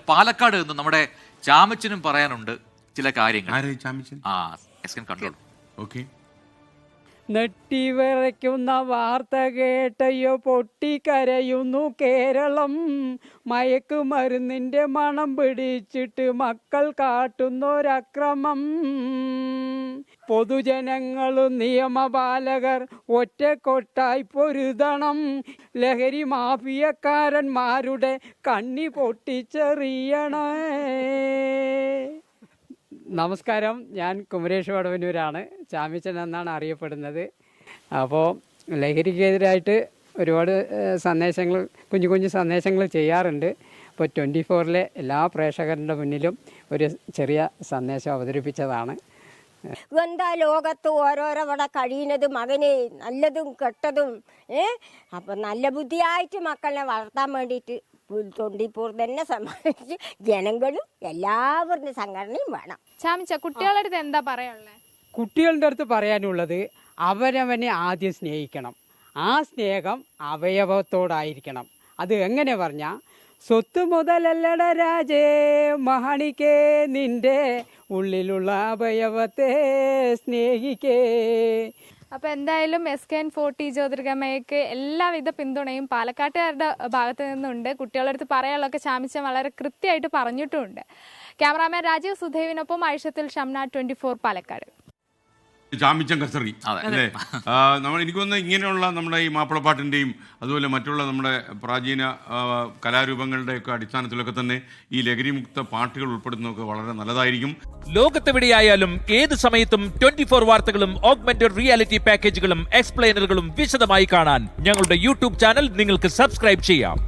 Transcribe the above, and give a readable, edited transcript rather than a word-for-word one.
പാലക്കാട് നിന്ന് നമ്മുടെ ചാമച്ചനും പറയാനുണ്ട് ചില കാര്യങ്ങൾ. കണ്ടോളൂ. ഓക്കെ. നെട്ടിവിറയ്ക്കുന്ന വാർത്ത കേട്ടയോ പൊട്ടിക്കരയുന്നു കേരളം. മയക്കുമരുന്നിൻ്റെ മണം പിടിച്ചിട്ട് മക്കൾ കാട്ടുന്നൊരക്രമം. പൊതുജനങ്ങളും നിയമപാലകർ ഒറ്റക്കൊട്ടായി പൊരുതണം. ലഹരി മാഫിയക്കാരന്മാരുടെ കണ്ണി പൊട്ടിച്ചെറിയണേ. നമസ്കാരം, ഞാൻ കുമരേഷ് വടവന്നൂരാണ്. ചാമിച്ചൻ എന്നാണ് അറിയപ്പെടുന്നത്. അപ്പോൾ ലഹരിക്കെതിരായിട്ട് ഒരുപാട് സന്ദേശങ്ങൾ, കുഞ്ഞു കുഞ്ഞു സന്ദേശങ്ങൾ ചെയ്യാറുണ്ട്. ഇപ്പോൾ 24-ലെ എല്ലാ പ്രേക്ഷകരുടെ മുന്നിലും ഒരു ചെറിയ സന്ദേശം അവതരിപ്പിച്ചതാണ്. എന്താ ലോകത്ത് ഓരോരവിടെ കഴിയുന്നത് മകനെ നല്ലതും കെട്ടതും. അപ്പം നല്ല ബുദ്ധിയായിട്ട് മക്കളെ വളർത്താൻ വേണ്ടിയിട്ട് 24 തന്നെ സമ്മാനിച്ച് ജനങ്ങളും എല്ലാവരുടെ സംഘടനയും വേണം. ചാമിച്ച, കുട്ടികളുടെ അടുത്ത് എന്താ പറയാനുള്ളത്? കുട്ടികളുടെ അടുത്ത് പറയാനുള്ളത് അവരവനെ ആദ്യം സ്നേഹിക്കണം. ആ സ്നേഹം അവയവത്തോടായിരിക്കണം. അത് എങ്ങനെ പറഞ്ഞാൽ, സ്വത്ത് മുതലല്ലട രാജേ മഹാണിക്കേ, നിന്റെ ഉള്ളിലുള്ള അവയവത്തെ സ്നേഹിക്കേ. അപ്പോൾ എന്തായാലും SKN40 ജ്യോതിർഗമയക്ക് എല്ലാവിധ പിന്തുണയും പാലക്കാട്ടുകാരുടെ ഭാഗത്ത് നിന്നുണ്ട്. കുട്ടികളുടെ അടുത്ത് പറയാനുള്ളതൊക്കെ ചാമിച്ചൻ വളരെ കൃത്യമായിട്ട് പറഞ്ഞിട്ടുമുണ്ട്. ക്യാമറാമാൻ രാജീവ് സുധേവിനൊപ്പം ഐഷത്തിൽ ഷംന, 24 പാലക്കാട്. ചാമിച്ചൻ കസറി അല്ലേ? നമ്മൾ എനിക്ക് തോന്നുന്നത് ഇങ്ങനെയുള്ള നമ്മുടെ ഈ മാപ്പിളപ്പാട്ടിൻ്റെയും അതുപോലെ മറ്റുള്ള നമ്മുടെ പ്രാചീന കലാരൂപങ്ങളുടെയൊക്കെ അടിസ്ഥാനത്തിലൊക്കെ തന്നെ ഈ ലഹരിമുക്ത പാട്ടുകൾ ഉൾപ്പെടുന്നതൊക്കെ വളരെ നല്ലതായിരിക്കും. ലോകത്തെവിടെയായാലും ഏത് സമയത്തും 24 വാർത്തകളും ഓഗ്മെന്റഡ് റിയാലിറ്റി പാക്കേജുകളും എക്സ്പ്ലെയിനറുകളും വിശദമായി കാണാൻ ഞങ്ങളുടെ യൂട്യൂബ് ചാനൽ നിങ്ങൾക്ക് സബ്സ്ക്രൈബ് ചെയ്യാം.